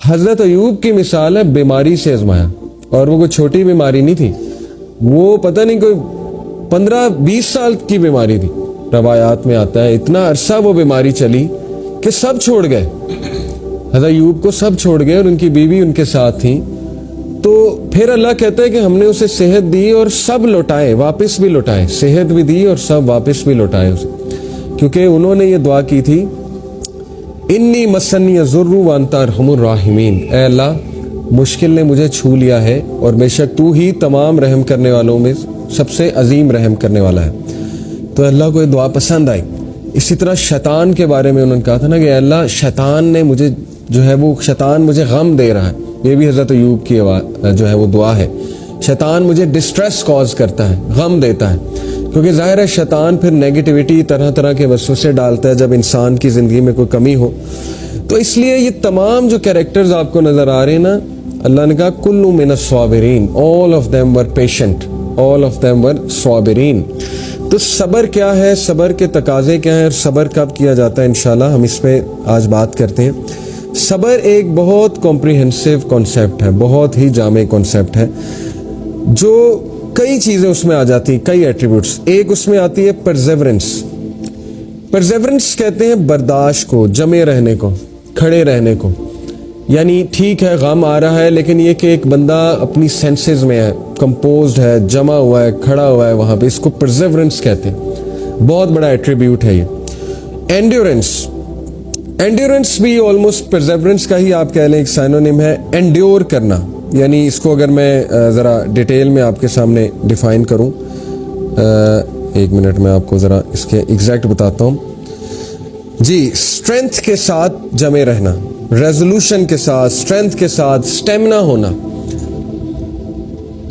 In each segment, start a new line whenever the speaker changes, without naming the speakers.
हज़रत अयूब की मिसाल है बीमारी से आजमाया, और वो कोई छोटी बीमारी नहीं थी, वो पता नहीं कोई 15-20 साल की बीमारी थी। रवायात में आता है इतना अरसा वो बीमारी चली कि सब छोड़ गए, हज़रत अयूब को सब छोड़ गए और उनकी बीवी उनके साथ थी। तो फिर अल्लाह कहता है कि हमने उसे सेहत दी और सब लौटाए, वापस भी लौटाए, सेहत भी दी और सब वापस भी लौटाए उसे, क्योंकि उन्होंने ये दुआ की थी, इन्नी मसन्नी ज़ुर्रु व अंता अरहमुर राहिमीन, ऐ अल्लाह मुश्किल ने मुझे छू लिया है और बेशक तू ही तमाम रहम करने वालों में सबसे अजीम रहम करने वाला है। तो अल्लाह को ये दुआ पसंद आई। इसी तरह शैतान के बारे में उन्होंने कहा था ना कि अल्लाह शैतान ने मुझे जो है वो शैतान मुझे गम दे रहा है, ये भी हज़रत अयूब की जो है वो दुआ है। शैतान मुझे डिस्ट्रेस कॉज करता है, गम देता है, क्योंकि ज़ाहिर है शैतान फिर नेगेटिविटी तरह तरह के वसवसे डालता है जब इंसान की ज़िंदगी में कोई कमी हो। तो इसलिए ये तमाम जो कैरेक्टर्स आपको नज़र आ रहे हैं ना, अल्लाह ने कहा कुल्लु मिनस स्वाबिरीन, all of them were patient, all of them were स्वाबिरीन। तो सब्र क्या है, सब्र के तकाजे क्या हैं और सब्र कब किया जाता है, इंशाल्लाह हम इस पे आज बात करते हैं। सब्र एक बहुत कॉम्प्रिहेंसिव कॉन्सेप्ट है, बहुत ही जामे कॉन्सेप्ट है, जो कई चीज़ें उसमें आ जाती हैं, कई एट्रीब्यूट्स। एक उसमें आती है परसेवरेंस। परसेवरेंस कहते हैं बर्दाश्त को, जमे रहने को, खड़े रहने को। यानी ठीक है गम आ रहा है, लेकिन ये कि एक बंदा अपनी सेंसेस में है, कंपोज्ड है, जमा हुआ है, खड़ा हुआ है वहाँ पे, इसको परसेवरेंस कहते हैं। बहुत बड़ा एट्रीब्यूट है ये। एंड्योरेंस, एंड्योरेंस भी ऑलमोस्ट परसेवरेंस का ही आप कह लें एक साइनोनिम है। एंड्योर करना, यानी इसको अगर मैं ज़रा डिटेल में आपके सामने डिफाइन करूं, एक मिनट में आपको ज़रा इसके एग्जैक्ट बताता हूं जी। स्ट्रेंथ के साथ जमे रहना, रेजोल्यूशन के साथ, स्ट्रेंथ के साथ, स्टेमिना होना।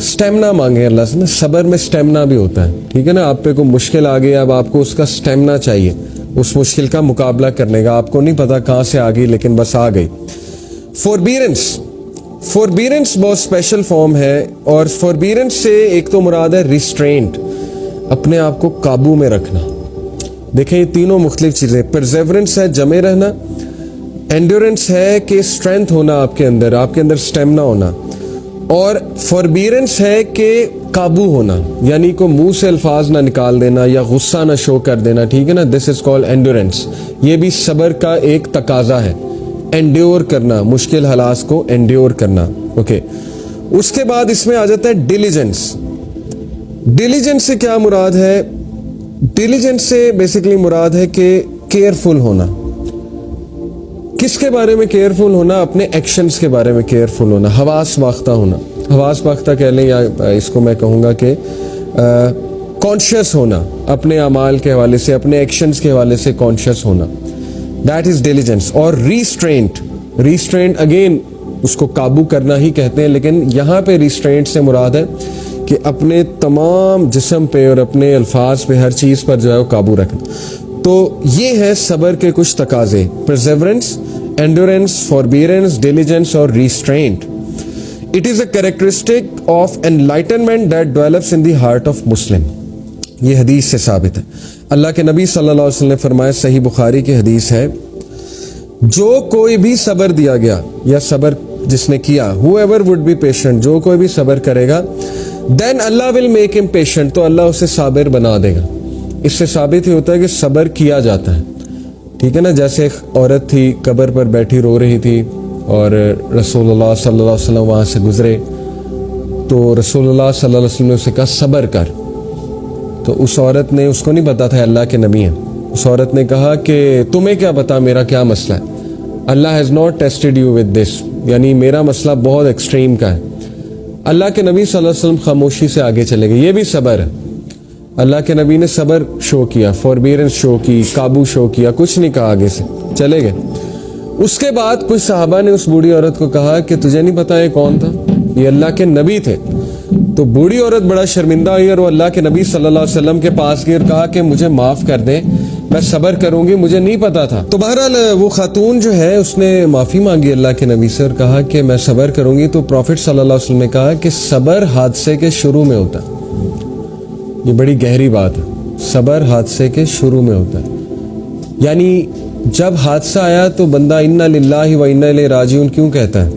स्टेमिना मांगे अल्लाह से ना, सब्र में स्टेमिना भी होता है, ठीक है ना। आप पे कोई मुश्किल आ गई, अब आपको उसका स्टेमिना चाहिए, उस मुश्किल का मुकाबला करने का। आपको नहीं पता कहाँ से आ गई, लेकिन बस आ गई। फॉरबीरेंस, फॉरबीरेंस बहुत स्पेशल फॉर्म है, और फॉरबीरेंस से एक तो मुराद है रिस्ट्रेंट, अपने आप को काबू में रखना। देखें ये तीनों मुख्तलिफ चीज़ें, परसेवरेंस है जमे रहना, एंड्योरेंस है कि स्ट्रेंथ होना आपके अंदर स्टेमिना होना, और फॉरबीरेंस है कि काबू होना, यानी को मुंह से अल्फाज ना निकाल देना या गुस्सा ना शो कर देना, ठीक है ना। This is called endurance. ये भी सब्र का एक तकाजा है, एंड्योर करना, मुश्किल हालात को एंड्योर करना। ओके, उसके बाद इसमें आ जाता है डिलीजेंस। डिलीजेंस से क्या मुराद है? डिलीजेंस से बेसिकली मुराद है कि केयरफुल होना। किसके बारे में केयरफुल होना? अपने एक्शंस के बारे में केयरफुल होना, हवास बाख्ता होना। हवास बाख्ता कह लें, या इसको मैं कहूँगा कि कॉन्शियस होना, अपने अमाल के हवाले से, अपने एक्शंस के हवाले से कॉन्शियस होना, दैट इज डिलीजेंस। और रिस्ट्रेंट, रिस्ट्रेंट अगेन उसको काबू करना ही कहते हैं, लेकिन यहाँ पे रिस्ट्रेंट से मुराद है कि अपने तमाम जिस्म पे और अपने अल्फाज पे, हर चीज़ पर जो है वो काबू रखना। तो ये है सब्र के कुछ तकाजे, परसेवरेंस, एंड्योरेंस, फॉरबीरेंस, डिलीजेंस और restraint. It is a characteristic of enlightenment that develops in the heart of Muslim. ये हदीस से साबित है। अल्लाह के नबी सल्लल्लाहु अलैहि वसल्लम ने फरमाया, सही बुखारी की हदीस है, जो कोई भी सब्र दिया गया या सब्र जिसने किया, whoever would be patient, जो कोई भी सब्र करेगा, then Allah will make him patient, तो अल्लाह उसे साबिर बना देगा। इससे साबित ही होता है कि सब्र किया जाता है, ठीक है ना। जैसे एक औरत थी, कब्र पर बैठी रो रही थी, और रसूलुल्लाह सल्लल्लाहु अलैहि वसल्लम वहाँ से गुजरे, तो रसूलुल्लाह सल्लल्लाहु अलैहि वसल्लम ने उसे कहा सब्र कर। तो उस औरत ने, उसको नहीं पता था अल्लाह के नबी हैं, उस औरत ने कहा कि तुम्हें क्या पता मेरा क्या मसला है, Allah has not tested you with this, यानी मेरा मसला बहुत एक्सट्रीम का है। अल्लाह के नबी सल्लल्लाहु अलैहि वसल्लम खामोशी से आगे चले गए। ये भी सब्र है। अल्लाह के नबी ने सब्र शो किया, फॉरबीरेंस शो की, काबू शो किया, कुछ नहीं कहा, आगे से चले गए। उसके बाद कुछ सहाबा ने उस बूढ़ी औरत को कहा कि तुझे नहीं पता ये कौन था? ये अल्लाह के नबी थे। तो बूढ़ी औरत बड़ा शर्मिंदा हुई और वो अल्लाह के नबी सल्लल्लाहु अलैहि वसल्लम के पास गई और कहा कि मुझे माफ़ कर दे, मैं सब्र करूंगी, मुझे नहीं पता था। तो बहरहाल वो खातून जो है उसने माफ़ी मांगी अल्लाह के नबी से और कहा कि मैं सब्र करूंगी। तो प्रॉफिट सल्लल्लाहु अलैहि वसल्लम ने कहा कि सब्र हादसे के शुरू में होता है। ये बड़ी गहरी बात है, सब्र हादसे के शुरू में होता है। यानी جب حادثہ آیا تو بندہ انا للہ و انا الیہ راجعون کیوں کہتا ہے؟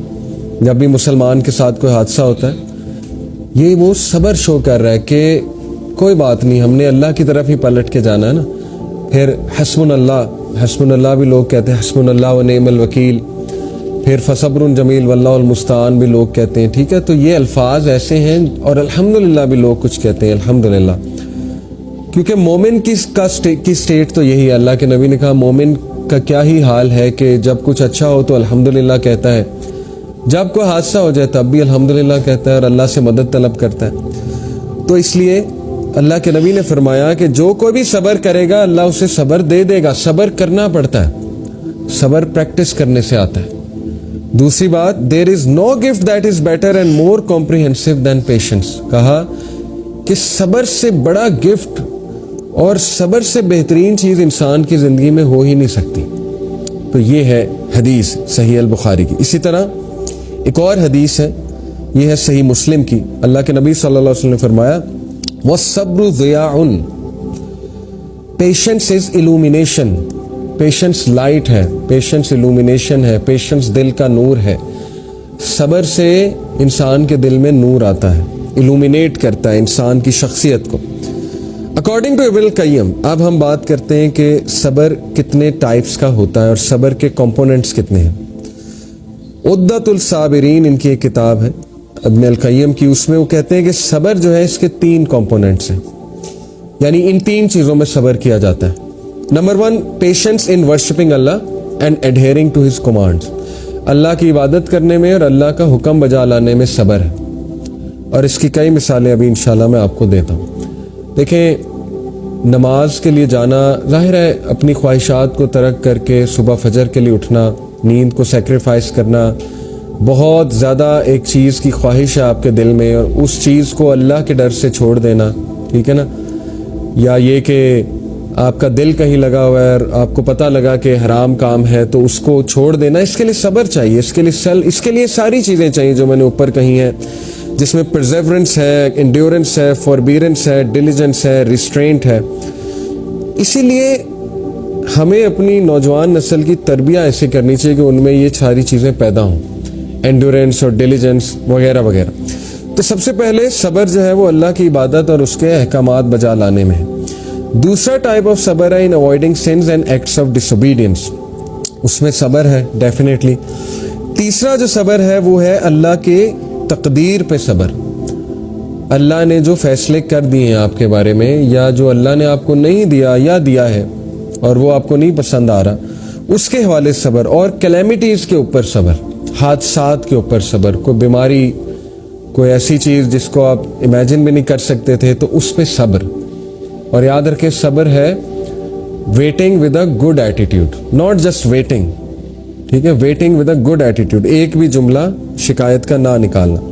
جب بھی مسلمان کے ساتھ کوئی حادثہ ہوتا ہے یہ وہ صبر شو کر رہا ہے کہ کوئی بات نہیں، ہم نے اللہ کی طرف ہی پلٹ کے جانا ہے نا. پھر حسبن اللہ بھی لوگ کہتے ہیں، حسبن اللہ و نعم الوکیل. پھر فصبر جمیل واللہ المستعان بھی لوگ کہتے ہیں. ٹھیک ہے، تو یہ الفاظ ایسے ہیں. اور الحمدللہ بھی لوگ کچھ کہتے ہیں، الحمدللہ، کیونکہ مومن کی سٹیٹ تو یہی ہے. اللہ کے نبی نے کہا مومن کا کیا ہی حال ہے کہ جب کچھ اچھا ہو تو الحمدللہ کہتا ہے، جب کوئی حادثہ ہو جائے تب بھی الحمدللہ کہتا ہے اور اللہ سے مدد طلب کرتا ہے. تو اس لیے اللہ کے نبی نے فرمایا کہ جو کوئی بھی صبر کرے گا اللہ اسے صبر دے دے گا. صبر کرنا پڑتا ہے، صبر پریکٹس کرنے سے آتا ہے. دوسری بات، there is no gift that is better and more comprehensive than patience. کہا کہ صبر سے بڑا گفٹ اور صبر سے بہترین چیز انسان کی زندگی میں ہو ہی نہیں سکتی. تو یہ ہے حدیث صحیح البخاری کی. اسی طرح ایک اور حدیث ہے، یہ ہے صحیح مسلم کی. اللہ کے نبی صلی اللہ علیہ وسلم نے فرمایا وَالصَّبْرُ ضِيَاءٌ، patience is illumination. Patience light ہے، پیشنس illumination ہے، پیشنس دل کا نور ہے. صبر سے انسان کے دل میں نور آتا ہے، illuminate کرتا ہے انسان کی شخصیت کو. اکارڈنگ ٹو ابن القیم، اب ہم بات کرتے ہیں کہ صبر کتنے ٹائپس کا ہوتا ہے اور صبر کے کمپوننٹس کتنے ہیں. عدۃ الصابرین ان کی ایک کتاب ہے ابن القیم کی، اس میں وہ کہتے ہیں کہ صبر جو ہے اس کے 3 کمپوننٹس ہیں، یعنی ان 3 چیزوں میں صبر کیا جاتا ہے. Number 1، patience in worshipping Allah and adhering to his commands. اللہ کی عبادت کرنے میں اور اللہ کا حکم بجا لانے میں صبر ہے. اور اس کی کئی مثالیں ابھی انشاءاللہ میں آپ کو دیتا ہوں. دیکھیں، نماز کے لیے جانا ظاہر ہے، اپنی خواہشات کو ترک کر کے صبح فجر کے لیے اٹھنا، نیند کو سیکریفائس کرنا، بہت زیادہ ایک چیز کی خواہش ہے آپ کے دل میں اور اس چیز کو اللہ کے ڈر سے چھوڑ دینا. ٹھیک ہے نا؟ یا یہ کہ آپ کا دل کہیں لگا ہوا ہے اور آپ کو پتہ لگا کہ حرام کام ہے تو اس کو چھوڑ دینا. اس کے لیے صبر چاہیے، اس کے لیے ساری چیزیں چاہیے جو میں نے اوپر کہی ہیں، جس میں پرزیورنس ہے، انڈیورنس ہے، فوربیرنس ہے، ڈیلیجنس ہے، ریسٹرینٹ ہے. اسی لیے ہمیں اپنی نوجوان نسل کی تربیت ایسے کرنی چاہیے کہ ان میں یہ ساری چیزیں پیدا ہوں، انڈیورنس اور ڈیلیجنس وغیرہ وغیرہ. تو سب سے پہلے صبر جو ہے وہ اللہ کی عبادت اور اس کے احکامات بجا لانے میں ہے. دوسرا ٹائپ آف صبر ہے in avoiding sins and acts of ڈس اوبیڈینس، اس میں صبر ہے ڈیفینیٹلی. تیسرا جو صبر ہے وہ ہے اللہ کے تقدیر پہ صبر. اللہ نے جو فیصلے کر دیے ہیں آپ کے بارے میں، یا جو اللہ نے آپ کو نہیں دیا یا دیا ہے اور وہ آپ کو نہیں پسند آ رہا، اس کے حوالے صبر. اور کلیمٹیز کے اوپر صبر، حادثات کے اوپر صبر، کوئی بیماری، کوئی ایسی چیز جس کو آپ امیجن بھی نہیں کر سکتے تھے تو اس پہ صبر. اور یاد رکھیں صبر ہے waiting with a good attitude, not just waiting. ٹھیک ہے، waiting with a good attitude, ایک بھی جملہ شکایت کا نہ نکالنا.